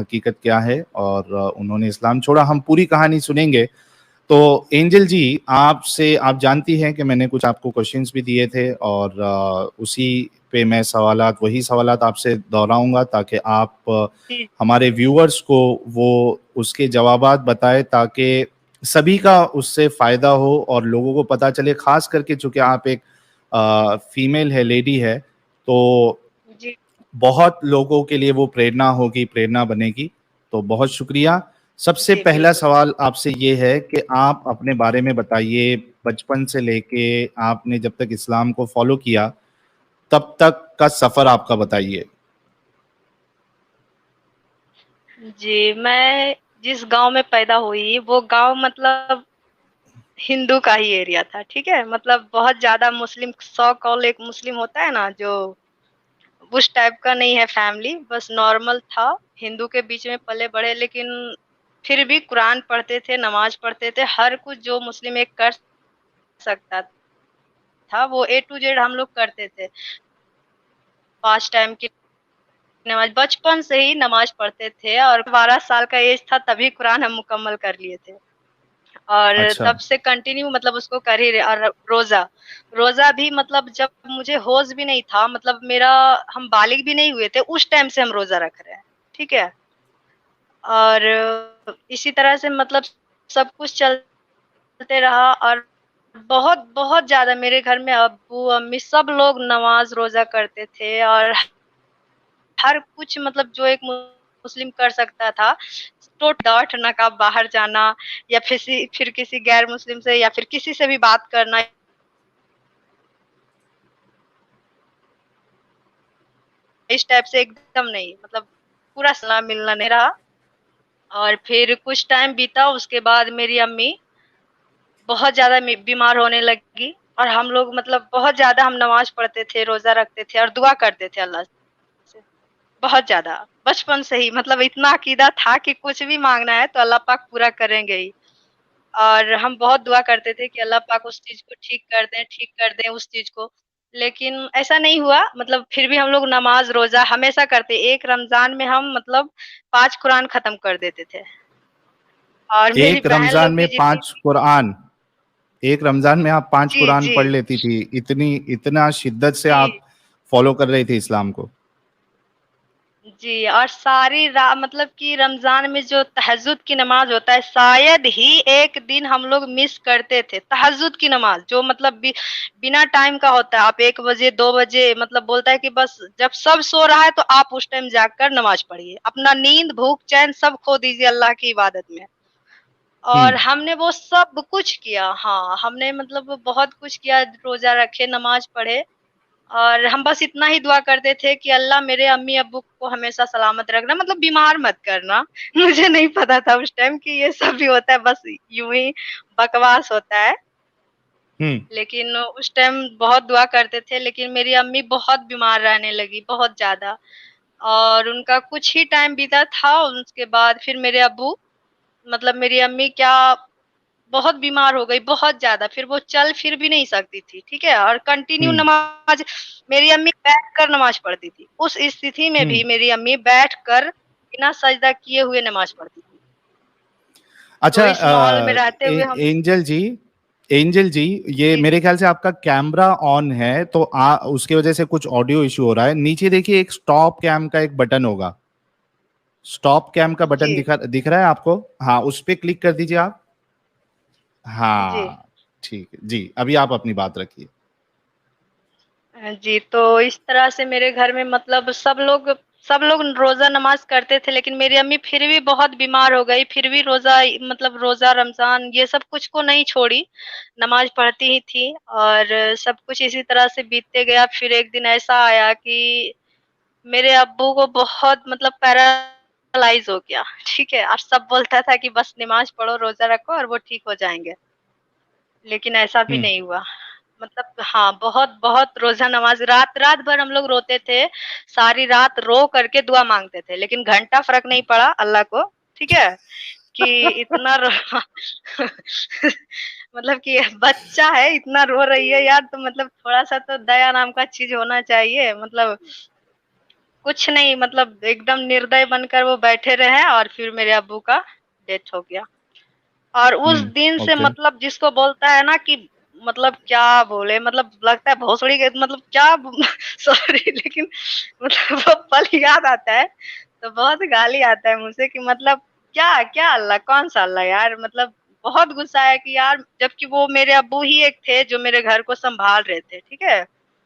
हकीकत क्या है और उन्होंने इस्लाम छोड़ा। हम पूरी कहानी सुनेंगे। तो एंजल जी, आपसे, आप जानती हैं कि मैंने कुछ आपको क्वेश्चंस भी दिए थे और उसी पे मैं वही सवालात आपसे दोहराऊंगा ताकि आप जी हमारे व्यूअर्स को वो उसके जवाबात बताए ताकि सभी का उससे फायदा हो और लोगों को पता चले, खास करके चूंकि आप एक फीमेल है, लेडी है, तो जी बहुत लोगों के लिए वो प्रेरणा होगी, प्रेरणा बनेगी। तो बहुत शुक्रिया। सबसे जी पहला बिल्कुल। सवाल आपसे ये है कि आप अपने बारे में बताइए, बचपन से लेके आपने जब तक इस्लाम को फॉलो किया तब तक का सफर आपका बताइए। जी, मैं जिस गांव में पैदा हुई वो गांव मतलब हिंदू का ही एरिया था, ठीक है? मतलब बहुत ज्यादा मुस्लिम, सौ कॉल एक मुस्लिम होता है ना, जो उस टाइप का नहीं है फैमिली, बस नॉर्मल था। हिंदू के बीच में पले बड़े, लेकिन फिर भी कुरान पढ़ते थे, नमाज पढ़ते थे, हर कुछ जो मुस्लिम एक कर सकता था वो ए टू जेड हम लोग करते थे। 5 टाइम की नमाज बचपन से ही नमाज पढ़ते थे, और 12 साल का एज था तभी कुरान हम मुकम्मल कर लिए थे। और अच्छा। तब से कंटिन्यू मतलब उसको कर ही रहे। और रोजा, रोजा भी मतलब जब मुझे होश भी नहीं था, मतलब मेरा, हम बालिग भी नहीं हुए थे उस टाइम से हम रोजा रख रहे हैं, ठीक है? और इसी तरह से मतलब सब कुछ चलते रहा। और बहुत बहुत ज्यादा मेरे घर में अब्बू अम्मी सब लोग नमाज रोजा करते थे, और हर कुछ मतलब जो एक मुस्लिम कर सकता था, तो डांट नकाब बाहर जाना, या फिर किसी गैर मुस्लिम से या फिर किसी से भी बात करना, इस टाइप से एकदम नहीं, मतलब पूरा सलाम मिलना नहीं रहा। और फिर कुछ टाइम बीता, उसके बाद मेरी अम्मी बहुत ज्यादा बीमार होने लगी, और हम लोग मतलब बहुत ज्यादा हम नमाज पढ़ते थे, रोजा रखते थे और दुआ करते थे अल्लाह से, बहुत ज्यादा। बचपन से ही मतलब इतना अकीदा था कि कुछ भी मांगना है तो अल्लाह पाक पूरा करेंगे ही। और हम बहुत दुआ करते थे कि अल्लाह पाक उस चीज़ को ठीक कर दें उस चीज़ को। लेकिन ऐसा नहीं हुआ, मतलब फिर भी हम लोग नमाज़, रोज़ा हमेशा करते। एक रमज़ान में हम मतलब 5 कुरान ख़त्म कर देते थे। और मेरी एक बहन रमजान लोग में भी जितनी 5 थी। कुरान, एक रमजान में आप 5 जी, कुरान जी, पढ़ लेती थी? इतनी, इतना शिद्दत से आप जी। फॉलो कर रही थी इस्लाम को? जी, और सारी मतलब कि रमज़ान में जो तहज्जुद की नमाज़ होता है, शायद ही एक दिन हम लोग मिस करते थे। तहज्जुद की नमाज़ जो मतलब बिना टाइम का होता है। आप 1 बजे, 2 बजे मतलब बोलता है कि बस जब सब सो रहा है तो आप उस टाइम जाकर नमाज़ पढ़िए। अपना नींद, भूख, चैन सब खो दीजिए अल्लाह की इबादत में। और हम्म। हमने वो सब कुछ किया। हाँ, हमने मतलब बहुत कुछ किया, रोज़ा रखे, नमाज़ पढ़े। और हम बस इतना ही दुआ करते थे कि अल्लाह मेरे अम्मी-अब्बू को हमेशा सलामत रखना, मतलब बीमार मत करना। मुझे नहीं पता था उस टाइम कि ये सब भी होता है, बस यूँ ही बकवास होता है। हम्म। लेकिन उस टाइम बहुत दुआ करते थे, लेकिन मेरी अम्मी बहुत बीमार रहने लगी, बहुत ज़्यादा। और उनका कुछ ही टाइम बीता था, उसके बाद फिर मेरे अब्बू, मतलब मेरी अम्मी क्या, बहुत बीमार हो गई, बहुत ज़्यादा। फिर वो चल फिर भी नहीं सकती थी, ठीक है? और कंटिन्यू हम्म। नमाज़, मेरी अम्मी बैठकर नमाज़ पढ़ती थी। उस स्थिति में हम्म। भी मेरी अम्मी बैठकर बिना सजदा किए हुए नमाज़ पढ़ती थी। तो अच्छा, इस माहौल में रहते हुए हम। एंजल जी, एंजल जी, ये जी, मेरे ख्याल से आपका कैमरा ऑन है तो उसकी वजह से कुछ ऑडियो इशू हो रहा है। नीचे देखिए, एक स्टॉप कैम का एक बटन होगा। स्टॉप कैम का बटन जी, दिख रहा है आपको? हाँ, उस पे क्लिक कर दीजिए आप। जी। हाँ, ठीक है जी, अभी आप अपनी बात रखिए। जी, तो इस तरह से मेरे घर में मतलब सब लोग रोज़ा नमाज़ करते थे, लेकिन मेरी अम्मी फिर भी बहुत बीमार हो गई, फिर भी रोज़ा मतलब रोज़ा, रमज़ान ये सब कुछ को नहीं छोड़ी, नमाज़ पढ़ती ही थी। और सब कुछ इसी तरह से बीतते गया। फिर एक दिन ऐसा आया कि मेरे अब्बू को बहुत मतलब पैरालाइज़ हो गया, ठीक है? और सब बोलता था कि बस नमाज़ पढ़ो, रोज़ा रखो और वो ठीक हो जाएँगे। लेकिन ऐसा भी हम्म। नहीं हुआ। मतलब हाँ, बहुत-बहुत रोज़ा नमाज़, रात-रात भर हम लोग रोते थे, सारी रात रो करके दुआ माँगते थे, लेकिन घंटा फ़र्क नहीं पड़ा अल्लाह को, ठीक है? कि इतना रो मतलब कि बच्चा है, इतना रो रही है यार, तो मतलब थोड़ा-सा तो दया नाम का चीज़ होना चाहिए। मतलब कुछ नहीं, मतलब एकदम निर्दय बनकर वो बैठे रहे और फिर मेरे अब्बू का डेथ हो गया। और उस दिन से ओके। मतलब जिसको बोलता है ना कि मतलब क्या बोले, मतलब लगता है भोसड़ी के मतलब क्या सॉरी, लेकिन मतलब वो पल याद आता है तो बहुत गाली आता है मुझसे कि मतलब क्या क्या अल्लाह, कौन सा अल्लाह यार, मतलब बहुत गुस्सा है कि यार, जबकि वो मेरे अब्बू ही एक थे जो मेरे घर को संभाल रहे थे, ठीक है।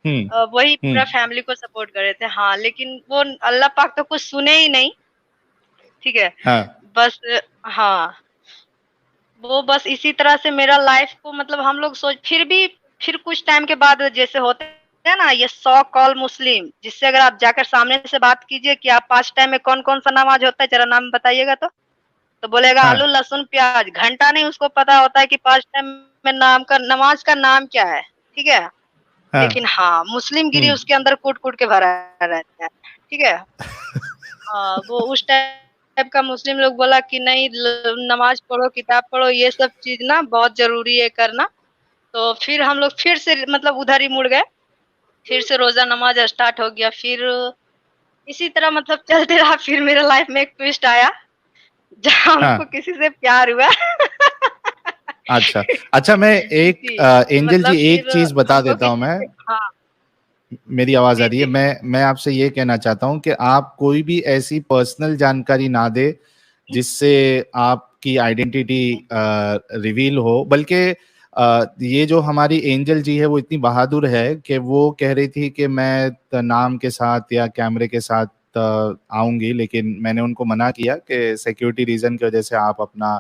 हुँ, वही पूरा हुँ, फैमिली को सपोर्ट कर रहे थे, हाँ, लेकिन वो अल्लाह पाक तो कुछ सुने ही नहीं, ठीक है। हाँ, बस हाँ, वो बस इसी तरह से मेरा लाइफ को मतलब हम लोग सोच, फिर कुछ टाइम के बाद जैसे होते हैं ना ये सौ कॉल मुस्लिम, जिससे अगर आप जाकर सामने से बात कीजिए कि आप 5 टाइम में कौन-कौन सा नमाज़ होता है, ज़रा नाम बताइएगा तो बोलेगा हाँ, आलू, लहसुन, प्याज। घंटा नहीं उसको पता होता है कि 5 टाइम में नाम का नमाज़ का नाम क्या है, ठीक है? हाँ, लेकिन हाँ, मुस्लिम गिरी हुँ, उसके अंदर कूट-कूट के भरा रहता है, ठीक है? हाँ, वो उस टाइप का मुस्लिम लोग बोला कि नहीं, नमाज पढ़ो, किताब पढ़ो, ये सब चीज़ ना बहुत ज़रूरी है करना। तो फिर हम लोग फिर से मतलब उधर ही मुड़ गए, फिर से रोज़ा नमाज स्टार्ट हो गया। फिर इसी तरह मतलब चलते रहा, फिर मेरे लाइफ में एक ट्विस्ट आया, जहाँ हाँ। हमको किसी से प्यार हुआ। अच्छा, अच्छा मैं एक जी, एंजल मतलब जी एक फिर चीज़ बता हमको देता हूँ किसी मैं, से, हाँ, मेरी आवाज़ आ जी, रही है। जी। मैं आपसे ये कहना चाहता हूँ कि आप कोई भी ऐसी पर्सनल जानकारी ना दें, जिससे आपकी आइडेंटिटी रिवील हो। बल्कि ये जो हमारी एंजल जी है, वो इतनी बहादुर है कि वो कह रही थी कि मैं नाम के साथ या कैमरे के साथ आऊँगी, लेकिन मैंने उनको मना किया कि सिक्योरिटी रीज़न की वजह से आप अपना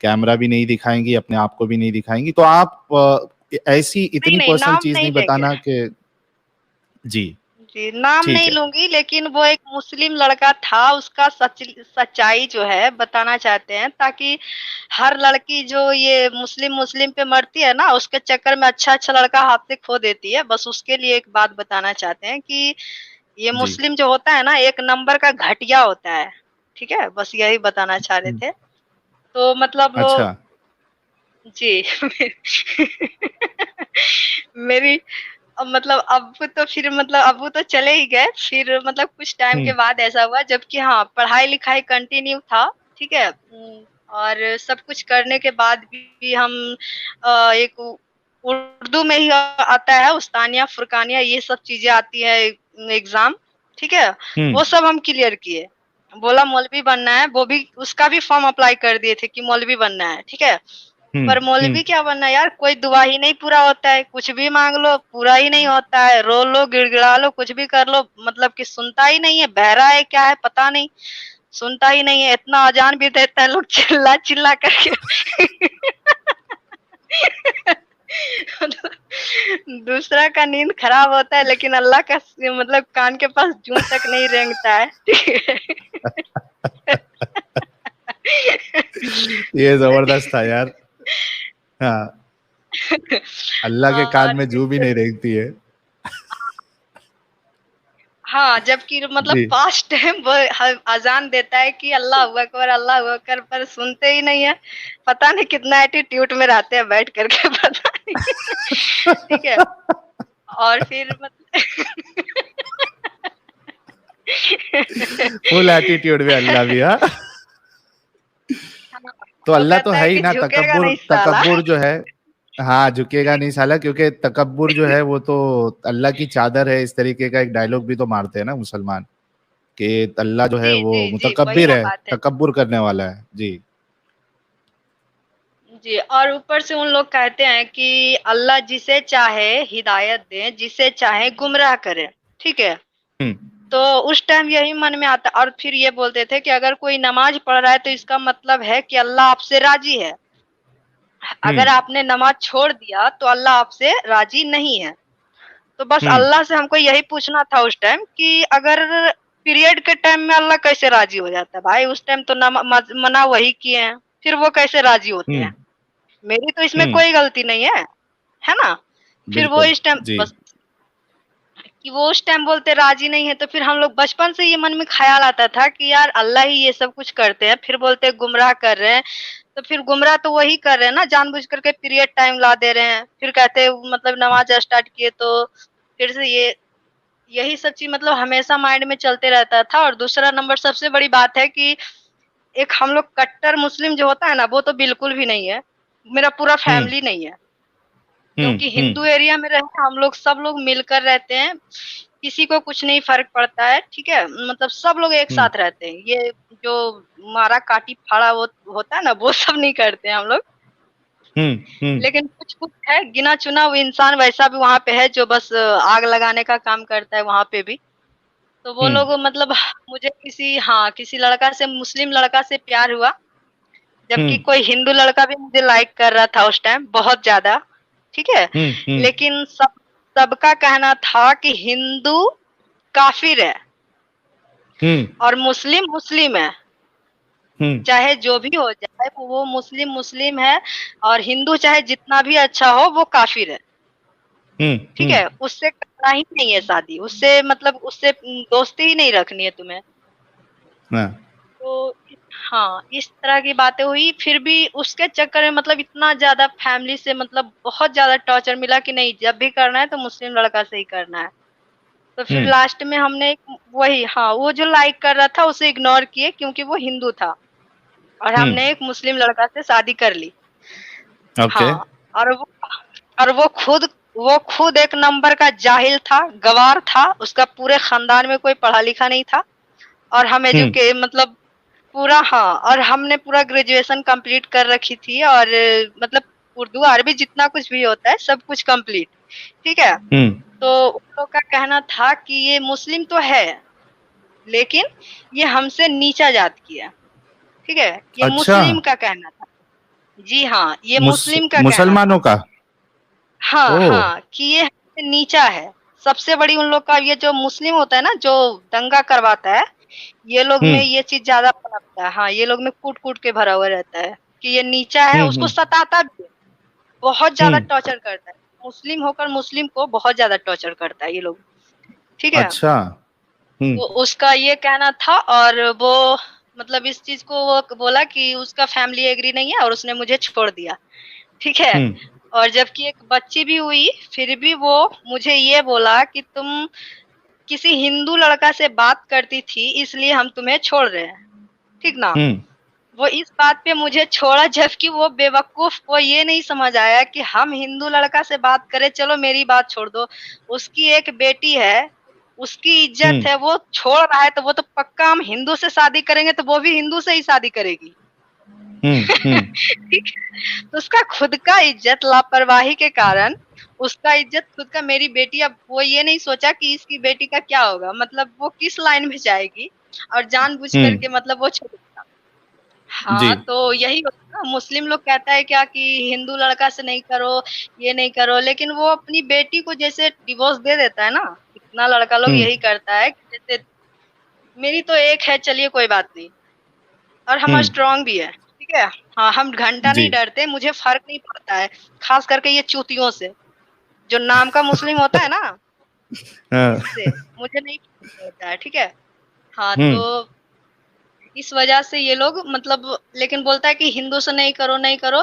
कैमरा भी नहीं दिखाएँगी, अपने आप को भी नहीं दिखाएँगी। तो आप ऐसी नहीं, इतनी नहीं, पर्सनल नाम चीज़ नहीं नहीं लेंगे। बताना कि जी, जी, नाम ठीक नहीं है। लूँगी, लेकिन वो एक मुस्लिम लड़का था, उसका सच्चाई जो है बताना चाहते हैं, ताकि हर लड़की जो ये मुस्लिम पे मरती है ना, उसके चक्कर में अच्छा-अच्छा लड़का हाथ से खो देती है। बस उसके लिए एक बात बताना चाहते हैं कि ये जी। मुस्लिम जो होता है ना, एक नंबर का घटिया होता है, ठीक है? बस यही बताना चाह रहे हुँ, थे। तो मतलब अच्छा। जी। मेरी मतलब अब्बू तो चले ही गए, फिर मतलब कुछ टाइम के हुँ, बाद ऐसा हुआ, जबकि हाँ, पढ़ाई-लिखाई कंटिन्यू था, ठीक है? और सब कुछ करने के बाद भी हम एक उर्दू में ही आता है, उस्तानिया, फुरकानिया, ये सब चीज़ें आती है एग्ज़ाम, ठीक है? हुँ, वो सब हम क्लियर किए। बोला मौलवी बनना है, वो भी उसका भी फॉर्म अप्लाई कर दिए थे कि मौलवी बनना है, ठीक है? हुँ, पर हुँ। मौलवी क्या बनना है यार, कोई दुआ ही नहीं पूरा होता है, कुछ भी माँग लो पूरा ही नहीं होता है, रो लो, गिड़गिड़ा लो, कुछ भी कर लो, मतलब कि सुनता ही नहीं है, बहरा है क्या है पता नहीं, सुनता ही नहीं है, इतना अज़ान भी देता है लोग चिल्ला-चिल्ला करके। मतलब दूसरा का नींद खराब होता है, लेकिन अल्लाह का मतलब कान के पास जूं तक नहीं रेंगता है, ठीक है? ये ज़बरदस्त था यार। हाँ, अल्लाह के कान और में जूँ भी नहीं रेंगती है। हाँ, जबकि मतलब जी। 5 टाइम वो अज़ान देता है कि अल्लाहू अकबर, पर सुनते ही नहीं है। पता नहीं कितना एटीट्यूड में रहते हैं बैठ कर के, पता नहीं। ठीक है? और फिर फुल एटीट्यूड में अल्लाह भी, हाँ। हाँ, तो वो अल्लाह तो कहता है है ही कि ना, झुकेगा तकब्बुर नहीं साला। तकब्बुर जो है, हाँ, झुकेगा नहीं साला, क्योंकि तकब्बुर जो है वो तो अल्लाह की चादर है, इस तरीके का एक डायलॉग भी तो मारते हैं ना मुसलमान, कि अल्लाह जो है जी, वो जी, जी, वही मुतकब्बिर ना है, बात है। तकब्बुर करने वाला है। जी। जी, और ऊपर से उन लोग कहते हैं कि अल्लाह जिसे चाहे हिदायत दे, जिसे चाहे गुमराह करे, ठीक है? हुँ, तो उस टाइम यही मन में आता, और फिर ये बोलते थे कि अगर कोई नमाज़ पढ़ रहा है तो इसका मतलब है कि अल्लाह आपसे राज़ी है। हुँ, अगर आपने नमाज़ छोड़ दिया तो अल्लाह आपसे राज़ी नहीं है। तो बस हुँ, अल्लाह से हमको यही पूछना था उस टाइम कि अगर पीरियड के टाइम में अल्लाह कैसे राज़ी हो जाता है? भाई उस टाइम तो मना वही किए हैं, फिर वो कैसे राज़ी होते हुँ, हैं? मेरी तो इसमें हुँ, कोई गलती नहीं है ना? फिर वो बिल्कुल। इस टाइम जी। बस कि वो उस टाइम बोलते राज़ी नहीं है, तो फिर हम लोग बचपन से ये मन में ख़्याल आता था कि यार अल्लाह ही ये सब कुछ करते हैं, फिर बोलते गुमराह कर रहे हैं, तो फिर गुमराह तो वही कर रहे हैं ना, जानबूझ कर के पीरियड टाइम ला दे रहे हैं। फिर कहते हैं मतलब नमाज़ स्टार्ट किए तो फिर से ये यही सब चीज़ मतलब हमेशा माइंड में चलते रहता था। और दूसरा नंबर सबसे बड़ी बात है कि एक हम लोग कट्टर मुस्लिम जो होता है ना, वो तो बिल्कुल भी नहीं है। मेरा पूरा हम्म फैमिली नहीं है। क्योंकि हम्म हिंदू एरिया में रहे हम लोग, सब लोग मिलकर रहते हैं। किसी को कुछ नहीं फ़र्क पड़ता है, ठीक है? मतलब सब लोग एक हम्म साथ रहते हैं। ये जो मारा-काटी फाड़ा वो होता है ना, वो सब नहीं करते हैं हम लोग। हम्म लेकिन कुछ-कुछ है, गिना-चुना वो इंसान वैसा भी वहाँ पे है जो बस आग लगाने का काम करता है वहाँ पे भी। तो वो हम्म लोग मतलब मुझे किसी लड़का से, मुस्लिम लड़का से प्यार हुआ, जबकि हम्म कोई हिंदू लड़का भी मुझे लाइक कर रहा था उस टाइम, बहुत ज़्यादा, ठीक है? हम्म लेकिन सबका कहना था कि हिंदू काफ़िर है हम्म और मुस्लिम मुस्लिम है। हम्म चाहे जो भी हो जाए, वो मुस्लिम मुस्लिम है और हिंदू चाहे जितना भी अच्छा हो, वो काफ़िर है। ठीक हम्म है? उससे करना ही नहीं है शादी, उससे मतलब उससे दोस्ती ही नहीं रखनी है तुम्हें। हाँ तो हाँ, इस तरह की बातें हुई, फिर भी उसके चक्कर में मतलब इतना ज़्यादा फैमिली से मतलब बहुत ज़्यादा टॉर्चर मिला कि नहीं, जब भी करना है तो मुस्लिम लड़का से ही करना है। तो फिर हम्म लास्ट में हमने वो जो लाइक कर रहा था उसे इग्नोर किए क्योंकि वो हिंदू था और हम्म हमने एक मुस्लिम लड़का से शादी कर ली। ओके हाँ, और वो खुद एक नंबर का जाहिल था, गँवार था, उसका पूरे खानदान में कोई पढ़ा-लिखा नहीं था और हम हम्म मतलब पूरा हाँ, और हमने पूरा ग्रेजुएशन कंप्लीट कर रखी थी और मतलब उर्दू, अरबी जितना कुछ भी होता है सब कुछ कंप्लीट, ठीक है? हम्म तो उन लोग का कहना था कि ये मुस्लिम तो है, लेकिन ये हमसे नीचा जात की है, ठीक है? ये अच्छा मुस्लिम का कहना था। जी हाँ, ये मुस्लिम का कहना था। मुसलमानों का हाँ, ओ हाँ, कि ये हमसे नीचा है। सबसे बड़ी उन लोग का ये जो मुस्लिम होता है ना, जो दंगा करवाता है, ये लोग में हम्म ये चीज़ ज़्यादा पनपता है। हाँ, ये लोग में कूट-कूट के भरा हुआ रहता है, कि ये नीचा है, उसको हम्म सताता भी है, बहुत ज़्यादा हम्म टॉर्चर करता है। मुस्लिम होकर मुस्लिम को बहुत ज़्यादा टॉर्चर करता है ये लोग, ठीक है? अच्छा हम्म तो उसका ये कहना था और वो मतलब इस चीज़ को वो बोला कि उसका फैमिली एग्री नहीं है और उसने मुझे छोड़ दिया, ठीक है? हम्म और जबकि एक बच्ची भी हुई, फिर भी वो मुझे ये बोला कि तुम किसी हिंदू लड़का से बात करती थी, इसलिए हम तुम्हें छोड़ रहे हैं, ठीक ना? हम्म वो इस बात पे मुझे छोड़ा, जबकि वो बेवकूफ़ को ये नहीं समझ आया कि हम हिंदू लड़का से बात करें, चलो मेरी बात छोड़ दो। उसकी एक बेटी है, उसकी इज़्ज़त हम्म है, वो छोड़ रहा है तो वो तो पक्का हम हिंदू से शादी करेंगे तो वो भी हिंदू से ही शादी करेगी। हम्म ठीक है? तो उसका खुद का इज़्ज़त लापरवाही के कारण उसका इज़्ज़त खुद का, मेरी बेटी, अब वो ये नहीं सोचा कि इसकी बेटी का क्या होगा, मतलब वो किस लाइन में जाएगी और जानबूझ कर हम्म के मतलब वो छोड़ दिया। जी हाँ, तो यही होता है ना, मुस्लिम लोग कहता है क्या कि हिंदू लड़का से नहीं करो, ये नहीं करो, लेकिन वो अपनी बेटी को जैसे डिवोर्स दे देता है ना, कितना लड़का लोग हम्म यही करता है कि जैसे मेरी तो एक है, चलिए कोई बात नहीं, और हम हम्म स्ट्रॉन्ग भी है, ठीक है? हाँ, हम घंटा जी नहीं डरते, मुझे फ़र्क नहीं पड़ता है, ख़ास करके ये चूतियों से, जो नाम का मुस्लिम होता है ना, हाँ इससे मुझे नहीं फ़र्क पड़ता है, ठीक है? हाँ, हम्म तो इस वजह से ये लोग मतलब, लेकिन बोलता है कि हिंदू से नहीं करो, नहीं करो,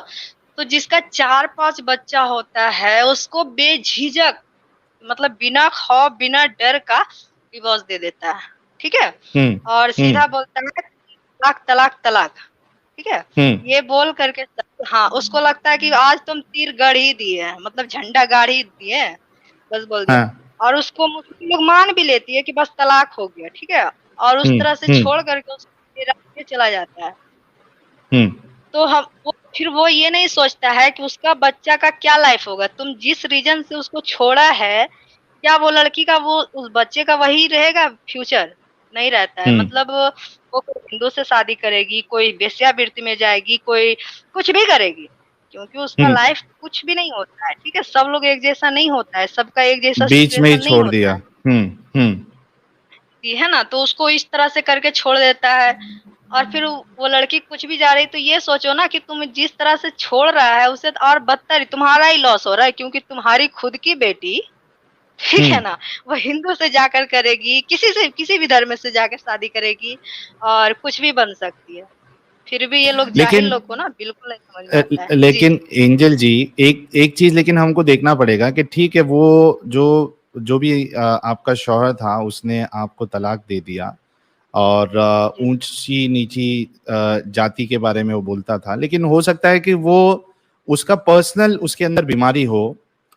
तो जिसका 4-5 बच्चा होता है, उसको बेझिझक मतलब बिना खौफ, बिना डर का डिवोर्स दे देता है, ठीक है? हम्म और हम्म सीधा बोलता है तलाक, तलाक, तलाक, ठीक है? हम्म ये बोल कर के हाँ, उसको लगता है कि आज तुम तीर गड़ ही दिए हैं, मतलब झंडा गाड़ ही दिए हैं, बस बोल दिया। हाँ और उसको मुस्लिम लोग मान भी लेती है कि बस तलाक हो गया, ठीक है? और उस तरह से हम्म छोड़ कर के उसको फिर आगे चला जाता है। हम्म तो फिर वो ये नहीं सोचता है कि उसका बच्चा का क्या लाइफ होगा। तुम जिस रीज़न से उसको छोड़ा है, क्या वो लड़की का, वो उस बच्चे का वही रहेगा फ्यूचर? नहीं रहता है। हम्म मतलब वो कोई हिंदू से शादी करेगी, कोई वेश्यावृत्ति में जाएगी, कोई कुछ भी करेगी, क्योंकि उसका हम्म लाइफ कुछ भी नहीं होता है, ठीक है? सब लोग एक जैसा नहीं होता है, सबका एक जैसा बीच में ही सिचुएशन नहीं छोड़ दिया होता है। हम्म जी, है ना? तो उसको इस तरह से करके छोड़ देता है और फिर वो लड़की कुछ भी जा रही, तो ये सोचो ना कि तुम जिस तरह से छोड़ रहा है उसे, तो और बदतर तुम्हारा ही लॉस हो रहा है, क्योंकि तुम्हारी खुद की बेटी, ठीक है हम्म ना? वो हिंदू से जाकर करेगी, किसी भी धर्म से जाकर शादी करेगी और कुछ भी बन सकती है। फिर भी ये लोग जाहिल लेकिन लोग को ना बिल्कुल नहीं समझ में आता है। जी, लेकिन जी। एंजल जी एक एक चीज लेकिन हमको देखना पड़ेगा कि ठीक है वो जो जो भी आपका शौहर था उसने आपको तलाक दे दिया और ऊंची नीची जाति के बारे में वो बोलता था, लेकिन हो सकता है कि वो उसका पर्सनल उसके अंदर बीमारी हो।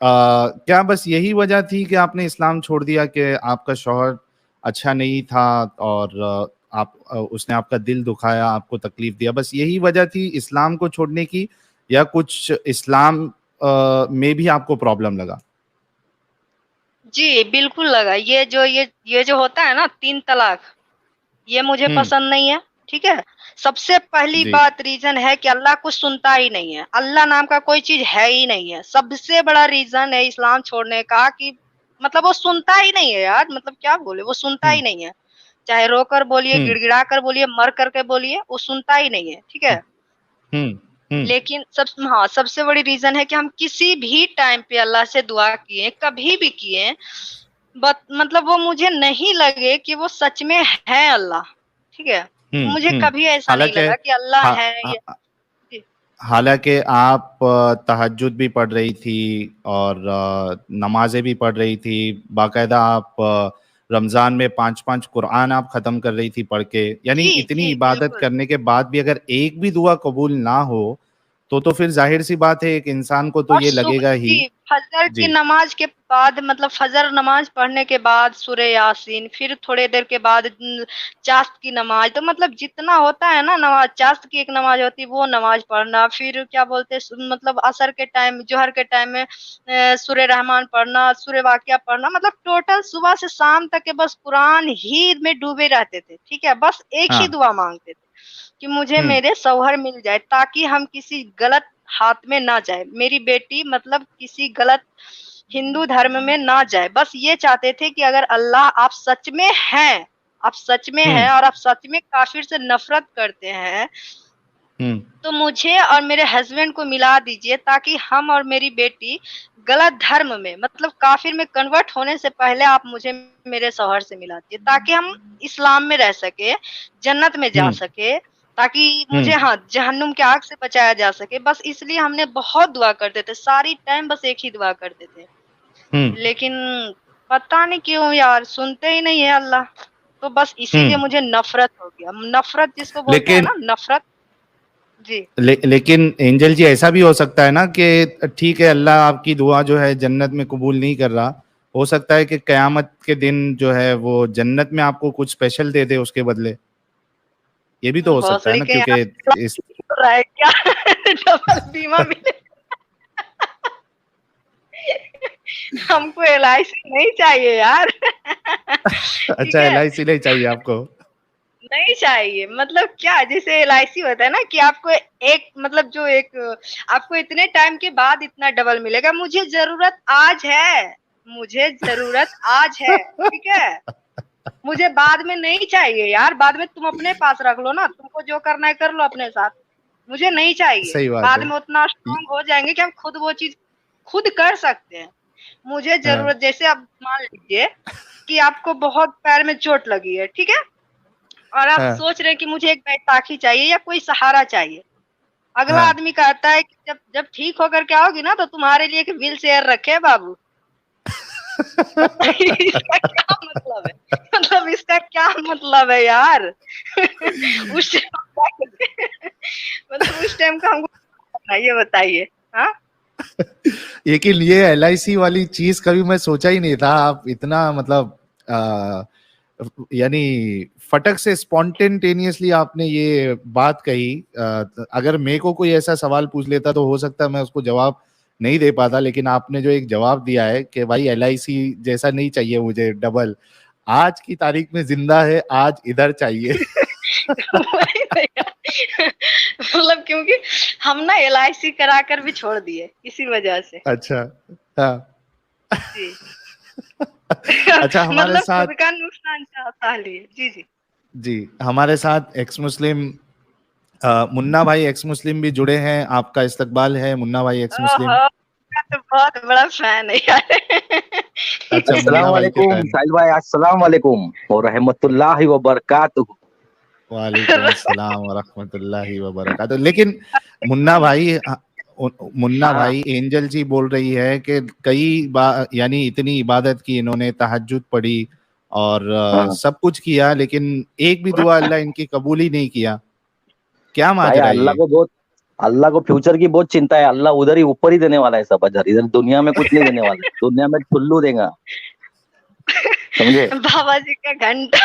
क्या बस यही वजह थी कि आपने इस्लाम छोड़ दिया कि आपका शौहर अच्छा नहीं था और उसने आपका दिल दुखाया, आपको तकलीफ दिया, बस यही वजह थी इस्लाम को छोड़ने की, या कुछ इस्लाम में भी आपको प्रॉब्लम लगा? जी, बिल्कुल लगा। ये जो होता है ना 3 तलाक, ये मुझे हम्म। पसंद नहीं है, ठीक है? सबसे पहली जी। बात रीज़न है कि अल्लाह कुछ सुनता ही नहीं है। अल्लाह नाम का कोई चीज़ है ही नहीं है। सबसे बड़ा रीज़न है इस्लाम छोड़ने का कि मतलब वो सुनता ही नहीं है यार, मतलब क्या बोले, वो सुनता ही हम्म। नहीं है। चाहे रोकर बोलिए, हम्म। गिड़गिड़ा कर बोलिए, मर कर के बोलिए, वो सुनता ही नहीं है, ठीक है? हम्म। हम्म। लेकिन सबसे बड़ी रीज़न है कि हम किसी भी टाइम पे अल्लाह से दुआ किए, कभी भी किए, बट मतलब वो मुझे नहीं लगे कि वो सच में है अल्लाह, ठीक है? हम्म। मुझे हम्म। कभी ऐसा नहीं हालांकि लगा कि अल्लाह हा, है हा, या जी, हालांकि आप तहज्जुद भी पढ़ रही थी और नमाजें भी पढ़ रही थी, बाकायदा आप रमज़ान में 5-5 कुरान आप ख़त्म कर रही थी पढ़ के, यानी जी, इतनी जी, इबादत बिल्कुल। करने के बाद भी अगर एक भी दुआ कबूल ना हो तो फिर जाहिर सी बात है एक इंसान को तो और ये लगेगा ही। जी, फजर की जी। नमाज के बाद मतलब फजर नमाज पढ़ने के बाद सूरह यासीन, फिर थोड़ी देर के बाद चाश्त की नमाज, तो मतलब जितना होता है ना नमाज, चाश्त की एक नमाज होती है वो नमाज पढ़ना, फिर क्या बोलते हैं मतलब असर के टाइम, जोहर के टाइम में सूरह रहमान पढ़ना, सूरह वाक़िया पढ़ना, मतलब टोटल सुबह से शाम तक के बस कुरान ही में डूबे रहते थे, ठीक है? बस एक ही हाँ। दुआ माँगते थे कि मुझे हम्म। मेरे शौहर मिल जाए ताकि हम किसी गलत हाथ में ना जाए। मेरी बेटी मतलब किसी गलत हिंदू धर्म में ना जाए। बस ये चाहते थे कि अगर अल्लाह आप सच में हैं, आप सच में हैं हम्म। और आप सच में काफ़िर से नफ़रत करते हैं, हम्म। तो मुझे और मेरे हस्बैंड को मिला दीजिए ताकि हम और मेरी बेटी गलत धर्म में मतलब काफ़िर में कन्वर्ट होने से पहले आप मुझे मेरे शौहर से मिला दीजिए ताकि हम इस्लाम में रह सकें, जन्नत में जा हम्म। सकें, ताकि मुझे हम्म। हाँ, जहन्नुम की आग से बचाया जा सके। बस इसलिए हमने बहुत दुआ करते थे, सारी टाइम बस एक ही दुआ करते थे। हम्म। लेकिन पता नहीं क्यों यार सुनते ही नहीं है अल्लाह। तो बस इसीलिए हम्म। मुझे नफ़रत हो गया। नफ़रत जिसको बोलते हैं लेकिन ना नफ़रत जी। लेकिन एंजल जी ऐसा भी हो सकता है ना कि ठीक है अल्लाह आपकी दुआ जो है जन्नत में कबूल नहीं कर रहा, हो सकता है कि कयामत के दिन जो है वो जन्नत में आपको कुछ स्पेशल दे दे उसके बदले, ये भी तो हो सकता है भोसड़ी ना, के यहाँ क्योंकि इस हो रहा है क्या? डबल बीमा मिले हमको एलआईसी नहीं चाहिए यार। ठीक अच्छा है? एलआईसी नहीं चाहिए आपको? नहीं चाहिए मतलब क्या जैसे एलआईसी होता है ना कि आपको एक मतलब जो एक आपको इतने टाइम के बाद इतना डबल मिलेगा। मुझे ज़रूरत आज है, मुझे ज़रूरत आज है, ठीक है? मुझे बाद में नहीं चाहिए यार, बाद में तुम अपने पास रख लो ना, तुमको जो करना है कर लो अपने साथ। मुझे नहीं चाहिए, सही बात बाद है। में उतना ये- स्ट्रॉन्ग हो जाएँगे कि हम खुद वो चीज़ खुद कर सकते हैं। मुझे हाँ। ज़रूरत जैसे आप मान लीजिए कि आपको बहुत पैर में चोट लगी है, ठीक है? और आप हाँ। सोच रहे हैं कि मुझे एक बैसाखी चाहिए या कोई सहारा चाहिए। अगला हाँ। आदमी कहता है कि जब जब ठीक होकर के आओगी ना तो तुम्हारे लिए एक व्हील चेयर रखे हैं बाबू। बताइए इसका क्या मतलब है? मतलब इसका क्या मतलब है यार? उस टाइम क्या करते मतलब उस टाइम का हमको करना है, ये बताइए? हाँ? लेकिन ये एलआईसी वाली चीज कभी मैं सोचा ही नहीं था, आप इतना मतलब आ, यानी फटक से स्पॉन्टेनियसली आपने ये बात कही। अगर मेरे को कोई ऐसा सवाल पूछ लेता तो हो सकता है मैं उसको जवाब नहीं दे पाता, लेकिन आपने जो एक जवाब दिया है कि भाई एलआईसी जैसा नहीं चाहिए मुझे डबल, आज की तारीख में जिंदा है, आज इधर चाहिए। वही भैया मतलब क्योंकि हम ना एलआईसी करा कर भी छोड़ दिए इसी वजह से। अच्छा। हाँ। जी। अच्छा हमारे मतलब खुद साथ, का नुकसान चाहता लिए। जी, जी। जी हमारे साथ एक्स मुस्लिम मुन्ना भाई एक्स मुस्लिम भी जुड़े हैं, आपका इस्तकबाल है मुन्ना भाई एक्स मुस्लिम। ओहो! मैं तो बहुत बड़ा फैन है यार। अच्छा अस्सलाम मुन्ना भाई के वालेकुम फैन। साहिल भाई, अस्सलाम वालेकुम व रहमतुल्लाहि व बरकातुहू। वालेकुम अस्सलाम व रहमतुल्लाहि व बरकातहू। लेकिन मुन्ना भाई मुन्ना हाँ भाई, एंजल जी बोल रही है कि कई बार, यानी इतनी इबादत की इन्होंने, तहज्जुद पढ़ी और हाँ सब कुछ किया, लेकिन एक भी दुआ अल्लाह इनकी कबूल ही नहीं किया। क्या भाई, माजरा है ये? अल्लाह को फ्यूचर की बहुत चिंता है। अल्लाह उधर ही ऊपर ही देने वाला है सब अजर, इधर दुनिया में कुछ नहीं देने वाला है। दुनिया में टुल्लू देगा, समझे? बाबा जी का घंटा।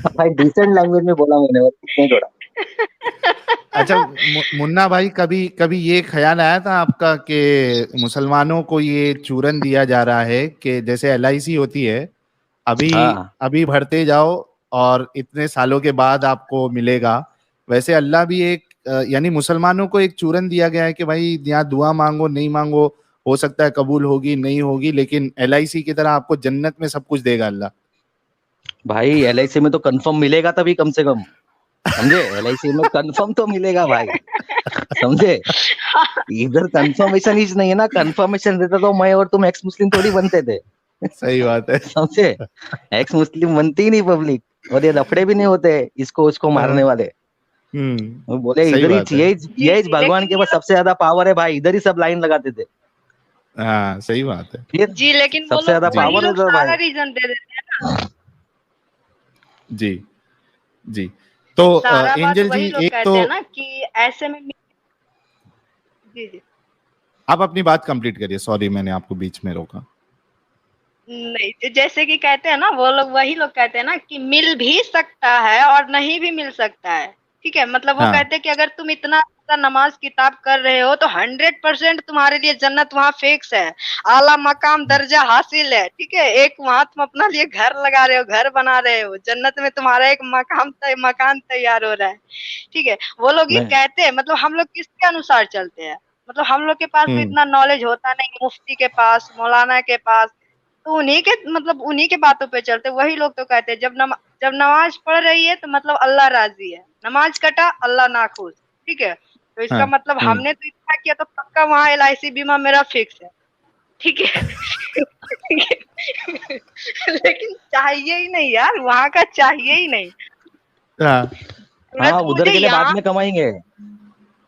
भाई डिसेंट लैंग्वेज में बोला मैंने, और कुछ नहीं छोड़ा। अच्छा मुन्ना भाई, कभी कभी ये ख्याल आया था आपका कि मुसलमानों को ये चूरन दिया जा रहा है कि जैसे LIC होती है, अभी हाँ अभी भरते जाओ और इतने सालों के बाद आपको मिलेगा, वैसे अल्लाह भी एक यानी मुसलमानों को एक चूरन दिया गया है कि भाई यहाँ दुआ मांगो, नहीं मांगो, हो सकता है कबूल होगी नहीं होगी, लेकिन LIC की तरह आपको जन्नत में सब कुछ देगा अल्लाह। भाई, LIC में तो कंफर्म मिलेगा तभी, कम से कम, समझे? LIC में कंफर्म तो मिलेगा भाई, समझे? इधर कंफर्मेशन ही नहीं है ना। कंफर्मेशन देता तो मैं और तुम एक्स मुस्लिम थोड़ी बनते थे, सही बात है। समझे? एक्स मुस्लिम बनती ही नहीं पब्लिक, और ये लफड़े भी नहीं होते इसको उसको मारने वाले। वो बोले सही इधर ही बात है। यही जी यही जी, भगवान लेकिन के पास सबसे ज्यादा पावर है भाई, इधर ही सब लाइन लगाते थे। हाँ सही बात है। फिर जी, लेकिन वो सबसे ज्यादा लोग वही जी पावर लोग उधर भाई। सारा रीजन दे देते हैं ना। जी जी। तो सारा बात एंजल जी, वही लोग एक तो कहते हैं ना कि ऐसे में। जी जी। आप अपनी बात कंप्लीट करिए, सॉरी मैंने आपको बीच में रोका। नहीं, जैसे कि कहते हैं ना, वो लोग वही लोग कहते हैं ना कि मिल भी सकता है और नहीं भी मिल सकता है। ठीक है, मतलब वो हाँ कहते हैं कि अगर तुम इतना ज्यादा नमाज किताब कर रहे हो तो 100% तुम्हारे लिए जन्नत वहाँ फिक्स है, आला मकाम दर्जा हासिल है। ठीक है, एक वहाँ तुम अपना लिए घर लगा रहे हो, घर बना रहे हो, जन्नत में तुम्हारा एक मकान तैयार हो रहा है। ठीक है, वो लोग ये मैं कहते हैं, मतलब हम लोग किसके अनुसार चलते हैं? मतलब हम लोग के पास तो हम्म इतना नॉलेज होता नहीं, मुफ्ती के पास, मौलाना के पास, तो उन्हीं के, मतलब उन्हीं के बातों पे चलते। वही लोग तो कहते हैं जब नमाज पढ़ रही है तो मतलब अल्लाह राजी है, नमाज कटा अल्लाह नाखुश। ठीक है, तो इसका हाँ मतलब हमने तो इतना किया तो पक्का वहाँ LIC बीमा मेरा फिक्स है। ठीक है। लेकिन चाहिए ही नहीं यार, वहाँ का चाहिए ही नहीं। हाँ हाँ, तुरंत उधर मुझे के लिए बाद यहाँ, में कमाएंगे।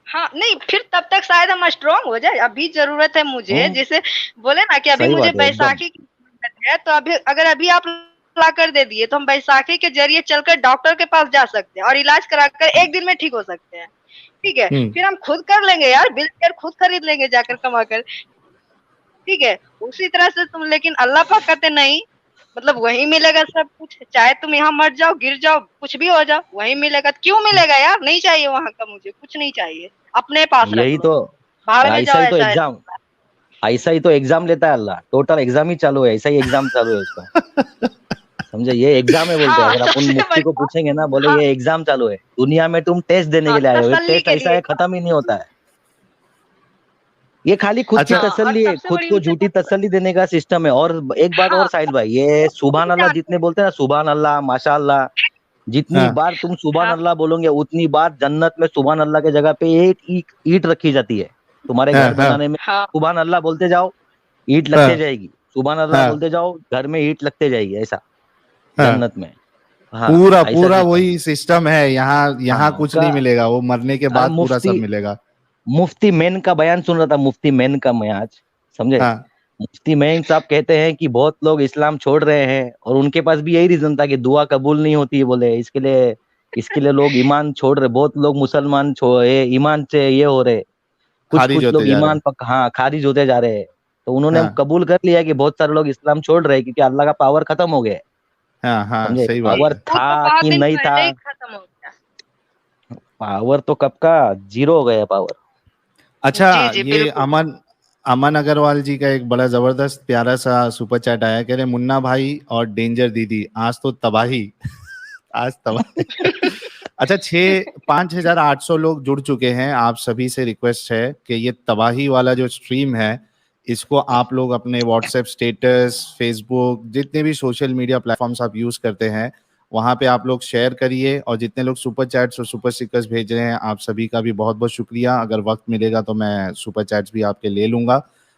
हाँ नहीं, फिर तब तक शायद हम स्ट्रांग हो जाए। अभी जरूरत है मुझे, जैसे बोले ना कि अभी सही मुझे बात है एकदम। बैसाखी की जरूरत है, तो अगर अभी आप ला कर दे दिए तो हम बैसाखी के जरिए चलकर डॉक्टर के पास जा सकते हैं और इलाज कराकर 1 दिन में ठीक हो सकते हैं। ठीक है, हम्म फिर हम खुद कर लेंगे यार, बिल कर खुद खरीद लेंगे जाकर कमा कर। ठीक है, उसी तरह से तुम, लेकिन अल्लाह पाक कहते नहीं, मतलब वही मिलेगा सब कुछ, चाहे तुम यहाँ मर जाओ, गिर जाओ, कुछ भी हो जाओ, वही मिलेगा। क्यों मिलेगा यार? नहीं चाहिए वहां का, मुझे कुछ नहीं चाहिए, अपने पास रख यही लो, तो, भाड़ में ऐसा जाओ, ही तो ऐसा है। एग्जाम, ऐसा ही तो एग्जाम लेता है अल्लाह। टोटल एग्जाम ही चालू है, ऐसा ही एग्जाम चालू है उसका, समझे? ये एग्जाम है बोलते हैं। हाँ, अगर अपन सबसे मुफ्ती बड़ी को बात। पूछेंगे ना, बोले हाँ ये एग्जाम चालू है, दुनिया में तुम टेस्ट देने हाँ, के लिए आए हो। ये तसल्ली टेस्ट के ऐसा लिए। है, खत्म ही नहीं होता है। ये खाली खुद की अच्छा हाँ, और तसल्ली है, सबसे खुद बड़ी को उनसे झूठी बात। तसल्ली देने का सिस्टम है। और एक बात हाँ, और साहिल भाई, ये सुभान नहीं अल्लाह जानते। जितने बोलते हैं ना, सुभान अल्लाह, माशाअल्लाह, जितनी हाँ बार तुम सुभान हाँ अल्लाह बोलोगे उतनी बार जन्नत में सुभान अल्लाह के जगह पे एक ईंट ईंट रखी जाती है। तुम्हारे हाँ घर हाँ बनाने में हाँ सुभान अल्लाह बोलते जाओ, ईंट लगते हाँ जाएगी। सुभान अल्लाह हाँ बोलते जाओ, घर में ईंट लगते जाएगी, ऐसा हाँ जन्नत में। हाँ, पूरा ऐसा पूरा सिस्टम। वही सिस्टम है यहाँ। यहाँ हाँ कुछ का नहीं मिलेगा, वो मरने के बाद पूरा मुफ्ती सब मिलेगा। मुफ्ती मेन का बयान सुन रहा था, मुफ्ती मेन का मैं आज, समझे? हाँ मुफ्ती मेन साहब कहते हैं कि बहुत लोग इस्लाम छोड़ रहे हैं, और उनके पास भी यही रीजन था कि दुआ कबूल नहीं होती है, बोले इसके लिए लोग ईमान छोड़ रहे। बहुत लोग मुसलमान छोड़े, ईमान से ये हो रहे, कुछ खारिज कुछ होते लोग जा रहे हैं। ईमान पक हाँ खारिज होते जा रहे हैं। तो उन्होंने हाँ कबूल कर लिया कि बहुत सारे लोग इस्लाम छोड़ रहे हैं, क्योंकि अल्लाह का पावर खत्म हो गया है, हाँ हाँ समझे? सही जी, बात पावर है। वो तो था बहुत कि दिन नहीं था? पहले ही खत्म हो गया। पावर तो कब का जीरो हो गया पावर। अच्छा, जी जी, ये बिल्कुल। अमन अमन अग्रवाल जी का एक बड़ा जबरदस्त प्यारा सा सुपर चैट आया, कह रहे मुन्ना भाई और डेंजर दीदी आज तो तबाही। आज तबाही। अच्छा, 5,800 लोग जुड़ चुके हैं। आप सभी से रिक्वेस्ट है कि ये तबाही वाला जो स्ट्रीम है, इसको आप लोग अपने व्हाट्सएप स्टेटस, फेसबुक, जितने भी सोशल मीडिया प्लेटफॉर्म्स आप यूज करते हैं, वहां पे आप लोग शेयर करिए। और जितने लोग सुपर चैट्स और सुपर स्टिकर्स भेज रहे हैं, आप सभी का भी बहुत बहुत शुक्रिया। अगर वक्त मिलेगा तो मैं सुपर चैट्स भी आपके ले लूंगा।